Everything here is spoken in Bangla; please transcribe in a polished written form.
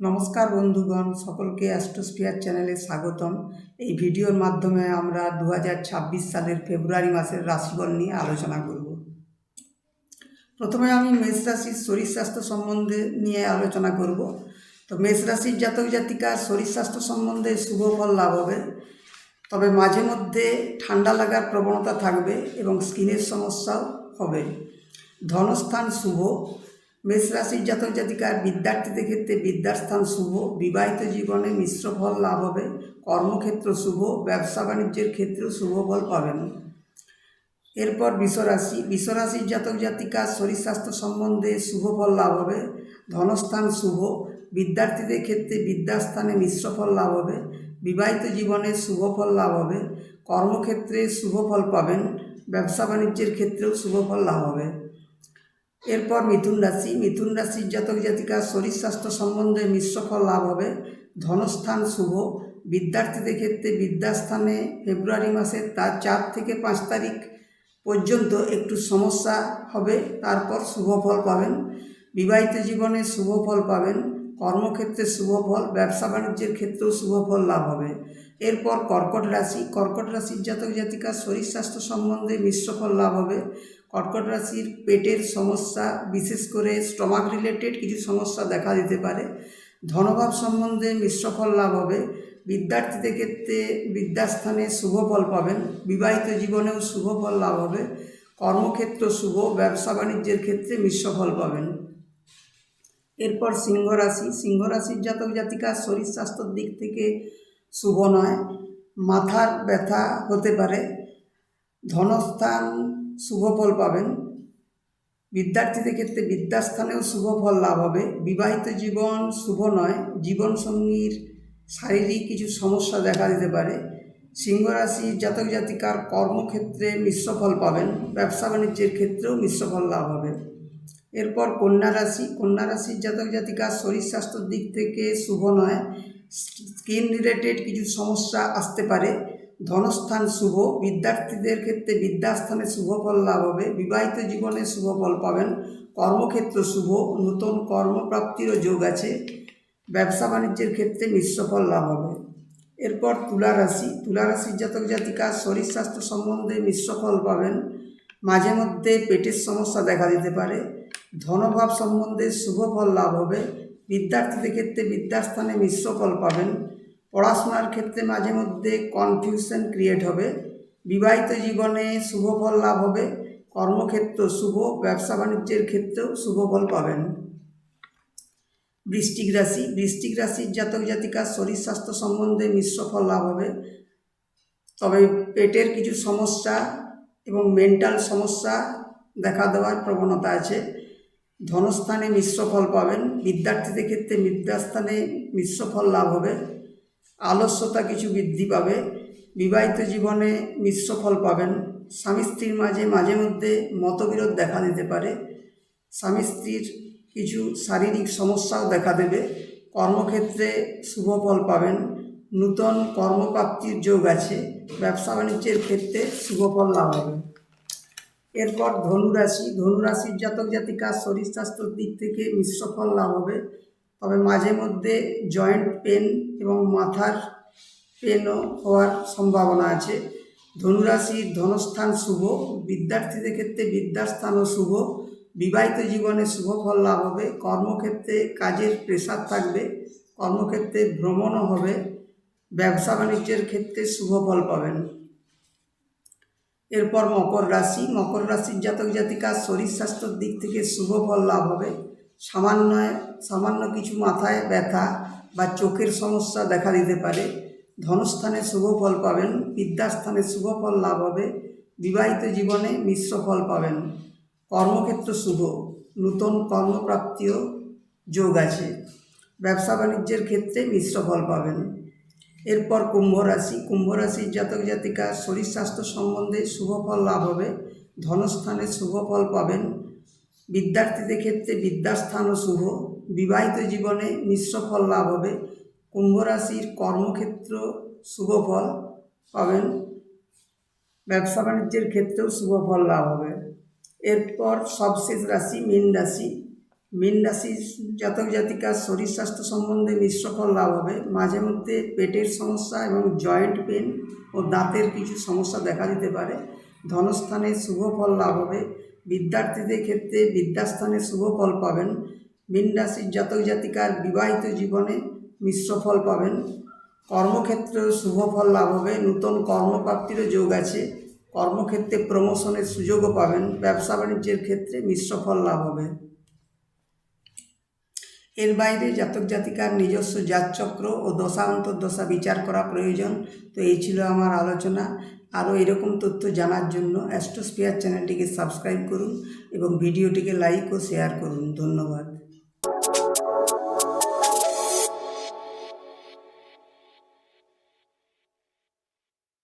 নমস্কার বন্ধুগণ, সকলকে অ্যাস্ট্রোস্ফিয়ার চ্যানেলে স্বাগতম। এই ভিডিওর মাধ্যমে আমরা 2026 সালের ফেব্রুয়ারি মাসের রাশিফল নিয়ে আলোচনা করব। প্রথমে আমি মেষ রাশির শরীর স্বাস্থ্য সম্বন্ধে নিয়ে আলোচনা করব। তো মেষ রাশির জাতক জাতিকার শরীর স্বাস্থ্য সম্বন্ধে শুভ ফল লাভ হবে, তবে মাঝে মধ্যে ঠান্ডা লাগার প্রবণতা থাকবে এবং স্কিনের সমস্যাও হবে। ধনস্থান শুভ। মেষ রাশির জাতক জাতিকার বিদ্যার্থীদের ক্ষেত্রে বিদ্যাস্থান শুভ। বিবাহিত জীবনে মিশ্র ফল লাভ হবে। কর্মক্ষেত্র শুভ। ব্যবসা বাণিজ্যের ক্ষেত্রেও শুভ ফল পাবেন। এরপর বিশ্বরাশির জাতক জাতিকার শরীর স্বাস্থ্য সম্বন্ধে শুভ ফল লাভ হবে। ধনস্থান শুভ। বিদ্যার্থীদের ক্ষেত্রে বিদ্যাস্থানে মিশ্র ফল লাভ হবে। বিবাহিত জীবনে শুভ ফল লাভ হবে। কর্মক্ষেত্রে শুভ ফল পাবেন। ব্যবসা বাণিজ্যের ক্ষেত্রেও শুভ ফল লাভ হবে। এরপর মিথুন রাশির জাতক জাতিকার শরীর স্বাস্থ্য সম্বন্ধে মিশ্র ফল লাভ হবে। ধনস্থান শুভ। বিদ্যার্থীদের ক্ষেত্রে বিদ্যাস্থানে ফেব্রুয়ারি মাসের তার 4 থেকে 5 তারিখ পর্যন্ত একটু সমস্যা হবে, তারপর শুভ ফল পাবেন। বিবাহিত জীবনে শুভ ফল পাবেন। কর্মক্ষেত্রে শুভ ফল। ব্যবসা বাণিজ্যের ক্ষেত্রেও শুভ ফল লাভ হবে। এরপর কর্কট রাশির জাতক জাতিকার শরীর স্বাস্থ্য সম্বন্ধে মিশ্র ফল লাভ হবে। কর্কট রাশির পেটের সমস্যা, বিশেষ করে স্টমাক রিলেটেড কিছু সমস্যা দেখা দিতে পারে। ধনভাব সম্বন্ধে মিশ্র ফল লাভ হবে। বিদ্যার্থীদের ক্ষেত্রে বিদ্যাস্থানে শুভ ফল পাবেন। বিবাহিত জীবনেও শুভ ফল লাভ হবে। কর্মক্ষেত্র শুভ। ব্যবসা বাণিজ্যের ক্ষেত্রে মিশ্র ফল পাবেন। এরপর সিংহ রাশির জাতক জাতিকার শরীর স্বাস্থ্যের দিক থেকে শুভ নয়। মাথার ব্যথা হতে পারে। ধনস্থান শুভ ফল পাবেন। বিদ্যার্থীদের ক্ষেত্রে বিদ্যাস্থানেও শুভ ফল লাভ হবে। বিবাহিত জীবন শুভ নয়। জীবনসঙ্গীর শারীরিক কিছু সমস্যা দেখা দিতে পারে। সিংহ রাশির জাতক জাতিকার কর্মক্ষেত্রে মিশ্র ফল পাবেন। ব্যবসা বাণিজ্যের ক্ষেত্রেও মিশ্র ফল লাভ হবে। এরপর কন্যা রাশির জাতক জাতিকার শরীর স্বাস্থ্যের দিক থেকে শুভ নয়। স্কিন রিলেটেড কিছু সমস্যা আসতে পারে। ধনস্থান শুভ। বিদ্যার্থীদের ক্ষেত্রে বিদ্যাস্থানে শুভ ফল লাভ হবে। বিবাহিত জীবনে শুভ ফল পাবেন। কর্মক্ষেত্র শুভ। নতুন কর্মপ্রাপ্তিরও যোগ আছে। ব্যবসা বাণিজ্যের ক্ষেত্রে মিশ্র ফল লাভ হবে। এরপর তুলা রাশির জাতক জাতিকার শরীর স্বাস্থ্য সম্বন্ধে মিশ্র ফল পাবেন। মাঝে মধ্যে পেটের সমস্যা দেখা দিতে পারে। ধনভাব সম্বন্ধে শুভ ফল লাভ হবে। বিদ্যার্থীদের ক্ষেত্রে বিদ্যাস্থানে মিশ্র ফল পাবেন। পড়াশোনার ক্ষেত্রে মাঝে মধ্যে কনফিউশন ক্রিয়েট হবে। বিবাহিত জীবনে শুভ ফল লাভ হবে। কর্মক্ষেত্র শুভ। ব্যবসা বাণিজ্যের ক্ষেত্রেও শুভ ফল পাবেন। বৃশ্চিক রাশির জাতক জাতিকার শরীর স্বাস্থ্য সম্বন্ধে মিশ্র ফল লাভ হবে, তবে পেটের কিছু সমস্যা এবং মেন্টাল সমস্যা দেখা দেওয়ার প্রবণতা আছে। ধনস্থানে মিশ্র ফল পাবেন। বিদ্যার্থীদের ক্ষেত্রে বিদ্যাস্থানে মিশ্র ফল লাভ হবে। আলস্যতা কিছু বৃদ্ধি পাবে। বিবাহিত জীবনে মিশ্র ফল পাবেন। স্বামী স্ত্রীর মাঝে মধ্যে মতবিরোধ দেখা দিতে পারে। স্বামী স্ত্রীর কিছু শারীরিক সমস্যাও দেখা দেবে। কর্মক্ষেত্রে শুভ ফল পাবেন। নূতন কর্মপ্রাপ্তির যোগ আছে। ব্যবসা বাণিজ্যের ক্ষেত্রে শুভ ফল লাভ হবে। এরপর ধনুরাশির জাতক জাতিকার শরীর স্বাস্থ্যের দিক থেকে মিশ্র ফল লাভ হবে, তবে মাঝে মধ্যে জয়েন্ট পেন এবং মাথার পেনও হওয়ার সম্ভাবনা আছে। ধনুরাশির ধনস্থান শুভ। বিদ্যার্থীদের ক্ষেত্রে বিদ্যাস্থানও শুভ। বিবাহিত জীবনে শুভ ফল লাভ হবে। কর্মক্ষেত্রে কাজের প্রেসার থাকবে। কর্মক্ষেত্রে ভ্রমণও হবে। ব্যবসা বাণিজ্যের ক্ষেত্রে শুভ ফল পাবেন। এরপর মকর রাশির জাতক জাতিকার শরীর স্বাস্থ্যের দিক থেকে শুভ ফল লাভ হবে। সামান্য কিছু মাথায় ব্যথা বা চোখের সমস্যা দেখা দিতে পারে। ধনস্থানে শুভ ফল পাবেন। বিদ্যাস্থানে শুভ ফল লাভ হবে। বিবাহিত জীবনে মিশ্র ফল পাবেন। কর্মক্ষেত্র শুভ। নূতন কর্মপ্রাপ্তিও যোগ আছে। ব্যবসা বাণিজ্যের ক্ষেত্রে মিশ্র ফল পাবেন। এরপর কুম্ভ রাশির জাতক জাতিকার শরীর স্বাস্থ্য সম্বন্ধে শুভ ফল লাভ হবে। ধনস্থানে শুভ ফল পাবেন। বিদ্যার্থীদের ক্ষেত্রে বিদ্যাস্থানও শুভ। বিবাহিত জীবনে মিশ্র ফল লাভ হবে। কুম্ভ রাশির কর্মক্ষেত্র শুভ ফল পাবেন। ব্যবসা বাণিজ্যের ক্ষেত্রেও শুভ ফল লাভ হবে। এরপর সবশেষ রাশি মীন মীন রাশির জাতক জাতিকার শরীর স্বাস্থ্য সম্বন্ধে মিশ্র ফল লাভ হবে। মাঝে মধ্যে পেটের সমস্যা এবং জয়েন্ট পেন ও দাঁতের কিছু সমস্যা দেখা দিতে পারে। ধনস্থানে শুভ ফল লাভ হবে। বিদ্যার্থীদের ক্ষেত্রে বিদ্যাস্থানে শুভ ফল পাবেন। মীন রাশির জাতক জাতিকার বিবাহিত জীবনে মিশ্র ফল পাবেন। কর্মক্ষেত্রেও শুভ ফল লাভ হবে। নূতন কর্মপ্রাপ্তিরও যোগ আছে। কর্মক্ষেত্রে প্রমোশনের সুযোগও পাবেন। ব্যবসা বাণিজ্যের ক্ষেত্রে মিশ্র ফল লাভ হবে। এর বাইরে জাতক জাতিকার নিজস্ব জাতচক্র ও দশা অন্তর্দশা বিচার করা প্রয়োজন। তো এই ছিল আমার আলোচনা। আরও এরকম তথ্য জানার জন্য অ্যাস্ট্রোস্ফিয়ার চ্যানেলটিকে সাবস্ক্রাইব করুন এবং ভিডিওটিকে লাইক ও শেয়ার করুন। ধন্যবাদ।